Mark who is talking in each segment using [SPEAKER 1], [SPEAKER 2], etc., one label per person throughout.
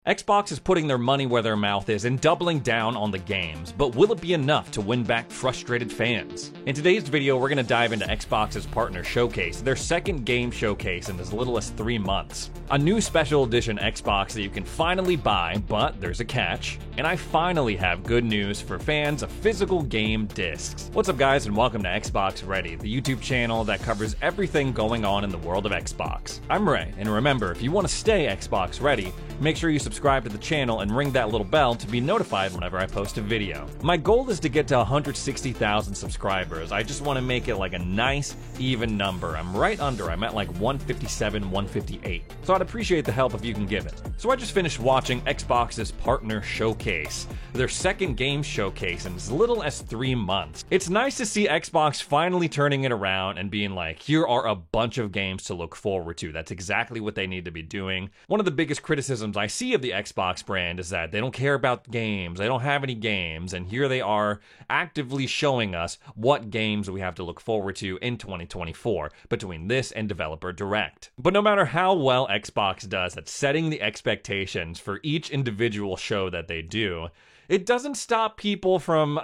[SPEAKER 1] Xbox is putting their money where their mouth is and doubling down on the games, but will it be enough to win back frustrated fans? In today's video, we're going to dive into Xbox's partner showcase, their second game showcase in as little as 3 months. A new special edition Xbox that you can finally buy, but there's a catch. And I finally have good news for fans of physical game discs. What's up guys, and welcome to Xbox Ready, the YouTube channel that covers everything going on in the world of Xbox. I'm Ray, and remember, if you want to stay Xbox Ready, make sure you subscribe to the channel and ring that little bell to be notified whenever I post a video. My goal is to get to 160,000 subscribers. I just want to make it like a nice, even number. I'm at like 157, 158. So I'd appreciate the help if you can give it. So I just finished watching Xbox's partner showcase, their second game showcase in as little as 3 months. It's nice to see Xbox finally turning it around and being like, here are a bunch of games to look forward to. That's exactly what they need to be doing. One of the biggest criticisms I see of the Xbox brand is that they don't care about games, they don't have any games, and here they are actively showing us what games we have to look forward to in 2024 between this and Developer Direct. But no matter how well Xbox does at setting the expectations for each individual show that they do, it doesn't stop people from...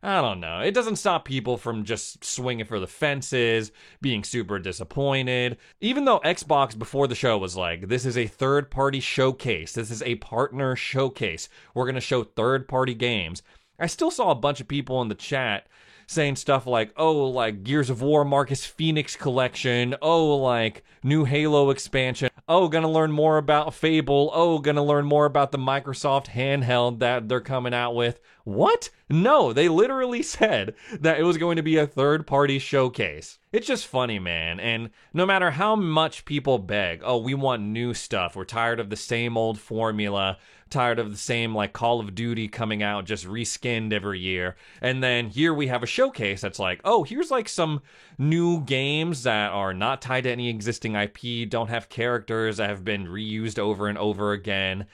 [SPEAKER 1] I don't know. It doesn't stop people from just swinging for the fences, being super disappointed. Even though Xbox before the show was like, this is a third-party showcase. This is a partner showcase. We're going to show third-party games. I still saw a bunch of people in the chat saying stuff like, oh, like Gears of War Marcus Phoenix collection. Oh, like new Halo expansion. Oh, gonna learn more about Fable. Oh, gonna learn more about the Microsoft handheld that they're coming out with. What? No, they literally said that it was going to be a third-party showcase. It's just funny, man, and no matter how much people beg, oh, we want new stuff, we're tired of the same old formula, tired of the same, like, Call of Duty coming out just reskinned every year, and then here we have a showcase that's like, oh, here's, like, some new games that are not tied to any existing IP, don't have characters that have been reused over and over again.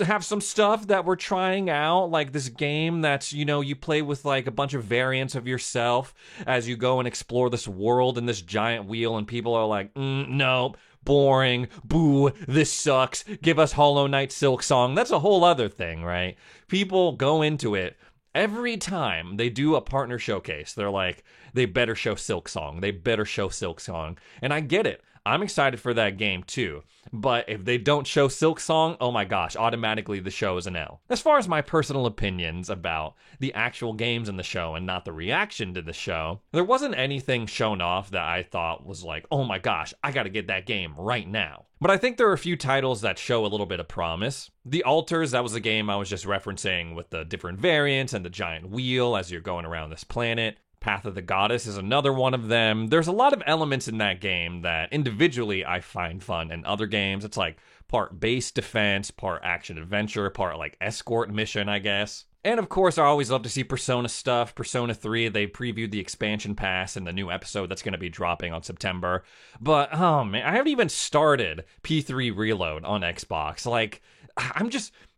[SPEAKER 1] Have some stuff that we're trying out, like this game that's, you know, you play with like a bunch of variants of yourself as you go and explore this world in this giant wheel, and people are like, no, boring, boo, this sucks, give us Hollow Knight Silksong. That's a whole other thing, right? People go into it. Every time they do a partner showcase, they're like, they better show Silksong. They better show Silksong. And I get it. I'm excited for that game too. But if they don't show Silksong, oh my gosh, automatically the show is an L. As far as my personal opinions about the actual games in the show and not the reaction to the show, there wasn't anything shown off that I thought was like, oh my gosh, I gotta get that game right now. But I think there are a few titles that show a little bit of promise. The Altars, that was a game I was just referencing with the different variants and the giant wheel as you're going around this planet. Path of the Goddess is another one of them. There's a lot of elements in that game that individually I find fun. In other games, it's like part base defense, part action adventure, part like escort mission, I guess. And of course, I always love to see Persona stuff. Persona 3, they previewed the expansion pass and the new episode that's going to be dropping on September. But, oh man, I haven't even started P3 Reload on Xbox. Like,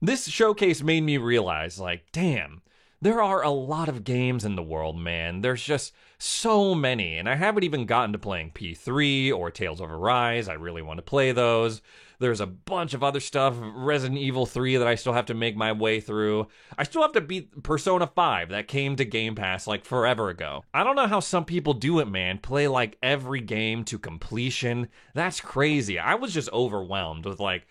[SPEAKER 1] this showcase made me realize, like, damn. There are a lot of games in the world, man. There's just so many, and I haven't even gotten to playing P3 or Tales of Arise. I really want to play those. There's a bunch of other stuff, Resident Evil 3 that I still have to make my way through. I still have to beat Persona 5 that came to Game Pass like forever ago. I don't know how some people do it, man. Play like every game to completion. That's crazy. I was just overwhelmed with like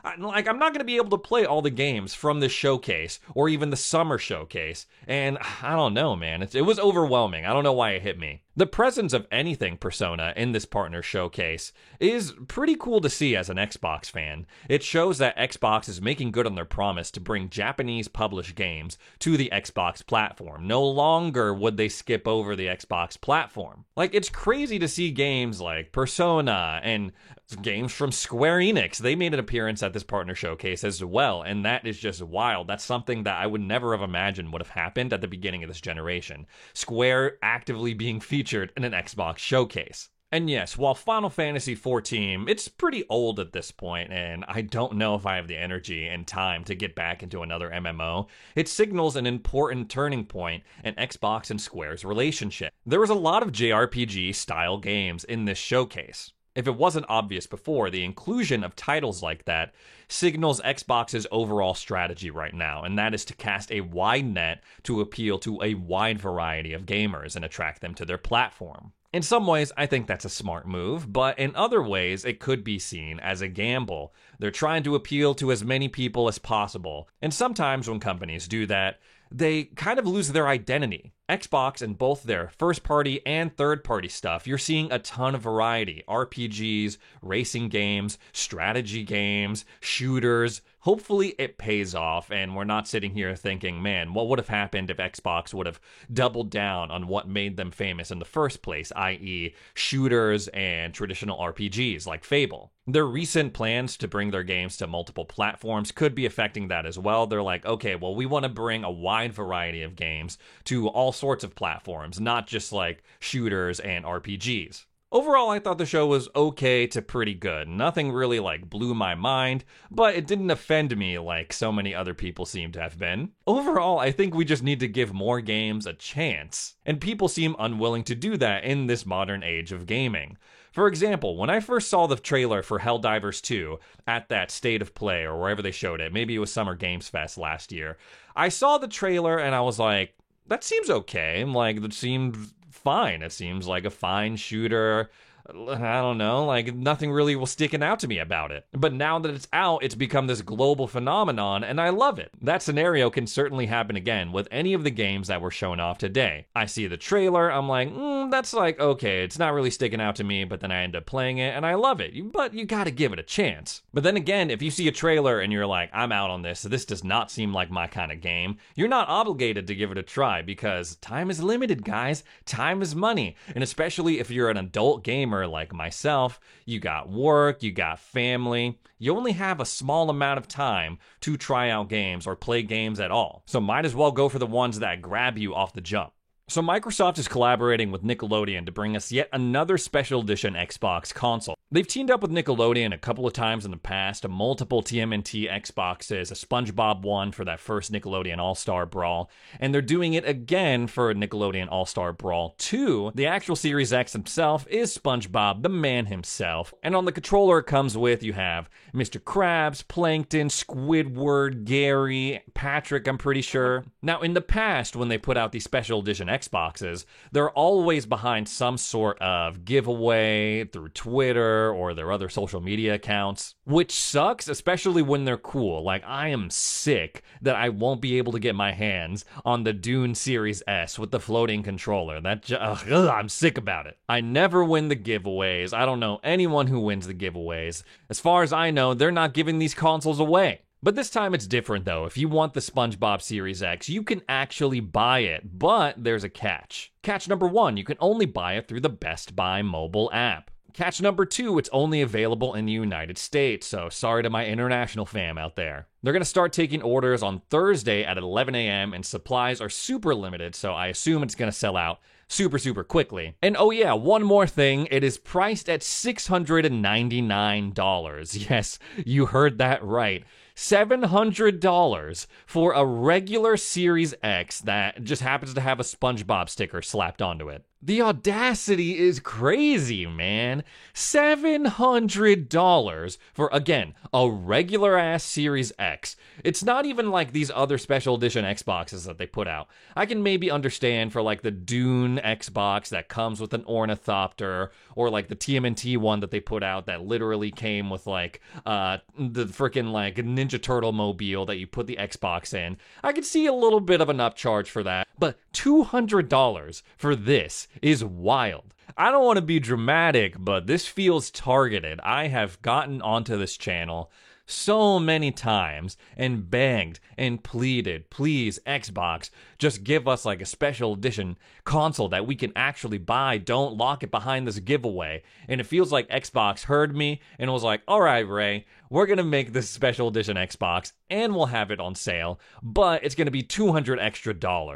[SPEAKER 1] I'm not going to be able to play all the games from this showcase or even the summer showcase. And I don't know, man. It was overwhelming. I don't know why it hit me. The presence of anything Persona in this partner showcase is pretty cool to see as an Xbox fan. It shows that Xbox is making good on their promise to bring Japanese published games to the Xbox platform. No longer would they skip over the Xbox platform. Like, it's crazy to see games like Persona and games from Square Enix. They made an appearance at this partner showcase as well, and that is just wild. That's something that I would never have imagined would have happened at the beginning of this generation. Square actively being featured in an Xbox showcase. And yes, while Final Fantasy XIV, it's pretty old at this point, and I don't know if I have the energy and time to get back into another MMO, it signals an important turning point in Xbox and Square's relationship. There was a lot of JRPG-style games in this showcase. If it wasn't obvious before, the inclusion of titles like that signals Xbox's overall strategy right now, and that is to cast a wide net to appeal to a wide variety of gamers and attract them to their platform. In some ways, I think that's a smart move, but in other ways, it could be seen as a gamble. They're trying to appeal to as many people as possible, and sometimes when companies do that, they kind of lose their identity. Xbox, in both their first-party and third-party stuff, you're seeing a ton of variety. RPGs, racing games, strategy games, shooters. Hopefully it pays off, and we're not sitting here thinking, man, what would have happened if Xbox would have doubled down on what made them famous in the first place, i.e. shooters and traditional RPGs like Fable. Their recent plans to bring their games to multiple platforms could be affecting that as well. They're like, okay, well, we want to bring a wide variety of games to all sorts of platforms, not just like shooters and RPGs. Overall, I thought the show was okay to pretty good. Nothing really like blew my mind, but it didn't offend me like so many other people seem to have been. Overall, I think we just need to give more games a chance, and people seem unwilling to do that in this modern age of gaming. For example, when I first saw the trailer for Helldivers 2 at that State of Play or wherever they showed it, maybe it was Summer Games Fest last year, I saw the trailer and I was like, that seems okay. Like, that seems fine. It seems like a fine shooter. I don't know, like nothing really was sticking out to me about it. But now that it's out, it's become this global phenomenon, and I love it. That scenario can certainly happen again with any of the games that were shown off today. I see the trailer, I'm like, that's like, okay, it's not really sticking out to me, but then I end up playing it, and I love it. But you gotta give it a chance. But then again, if you see a trailer and you're like, I'm out on this does not seem like my kind of game, you're not obligated to give it a try, because time is limited, guys. Time is money. And especially if you're an adult gamer like myself, you got work, you got family, you only have a small amount of time to try out games or play games at all. So might as well go for the ones that grab you off the jump. So Microsoft is collaborating with Nickelodeon to bring us yet another special edition Xbox console. They've teamed up with Nickelodeon a couple of times in the past, multiple TMNT Xboxes, a SpongeBob one for that first Nickelodeon All-Star Brawl, and they're doing it again for Nickelodeon All-Star Brawl 2. The actual Series X himself is SpongeBob, the man himself, and on the controller it comes with, you have Mr. Krabs, Plankton, Squidward, Gary, Patrick, I'm pretty sure. Now, in the past, when they put out these special edition Xboxes, they're always behind some sort of giveaway through Twitter or their other social media accounts, which sucks, especially when they're cool. Like, I am sick that I won't be able to get my hands on the Dune Series S with the floating controller. I'm sick about it. I never win the giveaways. I don't know anyone who wins the giveaways. As far as I know, they're not giving these consoles away. But this time it's different though. If you want the SpongeBob Series X, you can actually buy it, but there's a catch. Catch number 1, you can only buy it through the Best Buy mobile app. Catch number 2, it's only available in the United States, so sorry to my international fam out there. They're going to start taking orders on Thursday at 11 a.m. and supplies are super limited, so I assume it's going to sell out super quickly. And oh yeah, one more thing, it is priced at $699. Yes, you heard that right. $700 for a regular Series X that just happens to have a SpongeBob sticker slapped onto it. The audacity is crazy, man. $700 for, again, a regular ass Series X. It's not even like these other special edition Xboxes that they put out. I can maybe understand for like the Dune Xbox that comes with an ornithopter, or like the TMNT one that they put out that literally came with like the freaking like Ninja Turtle mobile that you put the Xbox in. I could see a little bit of an upcharge for that, but $200 for this is wild. I don't want to be dramatic, but this feels targeted. I have gotten onto this channel so many times and begged and pleaded, please Xbox, just give us like a special edition console that we can actually buy. Don't lock it behind this giveaway. And it feels like Xbox heard me and was like, all right, Ray, we're going to make this special edition Xbox and we'll have it on sale, but it's going to be $200 extra.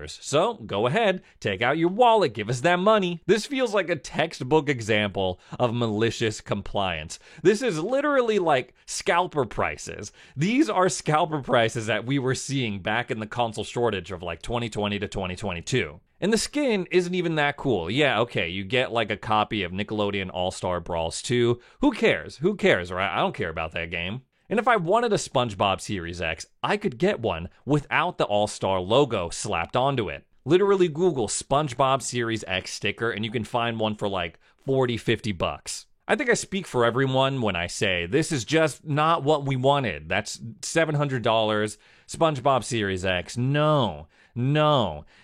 [SPEAKER 1] So go ahead, take out your wallet, give us that money. This feels like a textbook example of malicious compliance. This is literally like scalper prices. These are scalper prices that we were seeing back in the console shortage of like 2020 to 2022. And the skin isn't even that cool. Yeah, okay, you get like a copy of Nickelodeon All-Star Brawls 2. Who cares? Who cares, right? I don't care about that game. And if I wanted a SpongeBob Series X, I could get one without the All-Star logo slapped onto it. Literally Google SpongeBob Series X sticker and you can find one for like 40, 50 bucks. I think I speak for everyone when I say this is just not what we wanted. That's $700, SpongeBob Series X. No.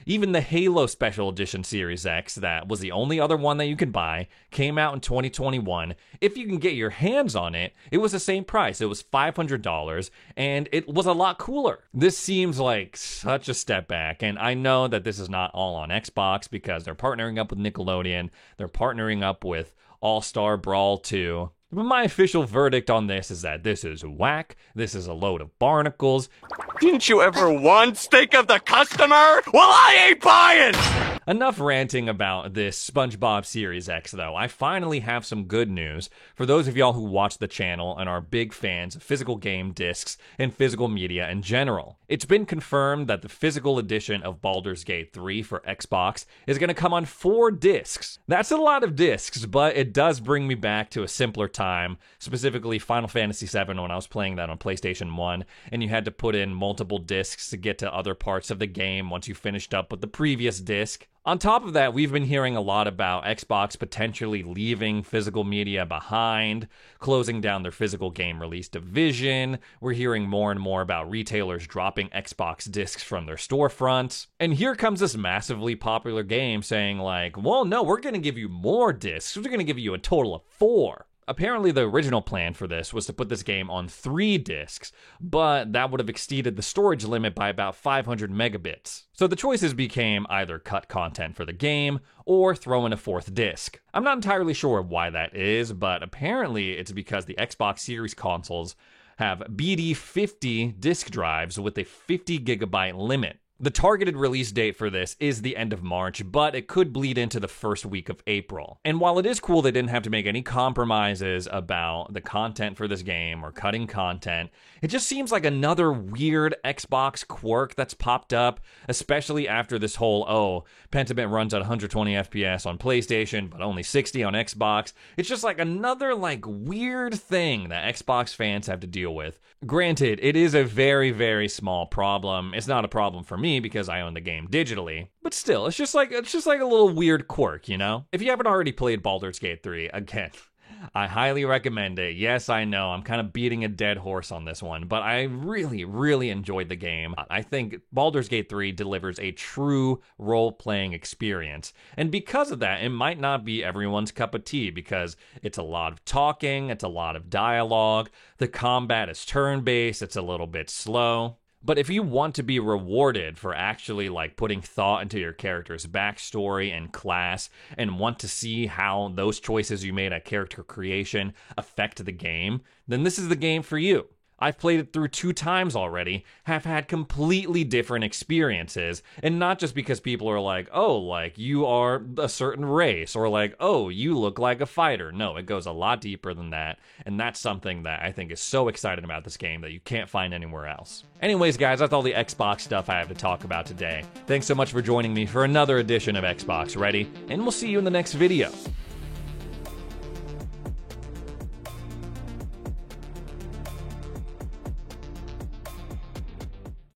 [SPEAKER 1] Even the Halo Special Edition Series X, that was the only other one that you could buy, came out in 2021. If you can get your hands on it, it was the same price. It was $500, and it was a lot cooler. This seems like such a step back, and I know that this is not all on Xbox because they're partnering up with Nickelodeon. They're partnering up with All-Star Brawl 2. But my official verdict on this is that this is whack, this is a load of barnacles.
[SPEAKER 2] Didn't you ever once think of the customer? Well, I ain't buying!
[SPEAKER 1] Enough ranting about this SpongeBob Series X, though. I finally have some good news for those of y'all who watch the channel and are big fans of physical game discs and physical media in general. It's been confirmed that the physical edition of Baldur's Gate 3 for Xbox is going to come on 4 discs. That's a lot of discs, but it does bring me back to a simpler time, specifically Final Fantasy VII when I was playing that on PlayStation 1, and you had to put in multiple discs to get to other parts of the game once you finished up with the previous disc. On top of that, we've been hearing a lot about Xbox potentially leaving physical media behind, closing down their physical game release division. We're hearing more and more about retailers dropping Xbox discs from their storefronts. And here comes this massively popular game saying like, well, no, we're going to give you more discs. We're going to give you a total of 4. Apparently, the original plan for this was to put this game on 3 discs, but that would have exceeded the storage limit by about 500 megabits. So the choices became either cut content for the game or throw in a 4th disc. I'm not entirely sure why that is, but apparently it's because the Xbox Series consoles have BD50 disk drives with a 50 gigabyte limit. The targeted release date for this is the end of March, but it could bleed into the first week of April. And while it is cool they didn't have to make any compromises about the content for this game or cutting content, it just seems like another weird Xbox quirk that's popped up, especially after this whole, Pentiment runs at 120 FPS on PlayStation, but only 60 on Xbox. It's just like another weird thing that Xbox fans have to deal with. Granted, it is a very, very small problem. It's not a problem for me because I own the game digitally, but still, it's just like a little weird quirk, you know? If you haven't already played Baldur's Gate 3, again, I highly recommend it. Yes, I know, I'm kind of beating a dead horse on this one, but I really, really enjoyed the game. I think Baldur's Gate 3 delivers a true role-playing experience, and because of that, it might not be everyone's cup of tea, because it's a lot of talking, it's a lot of dialogue, the combat is turn-based, it's a little bit slow. But if you want to be rewarded for actually putting thought into your character's backstory and class and want to see how those choices you made at character creation affect the game, then this is the game for you. I've played it through 2 times already, have had completely different experiences, and not just because people are like, you are a certain race, or you look like a fighter. No, it goes a lot deeper than that, and that's something that I think is so exciting about this game that you can't find anywhere else. Anyways, guys, that's all the Xbox stuff I have to talk about today. Thanks so much for joining me for another edition of Xbox Ready, and we'll see you in the next video.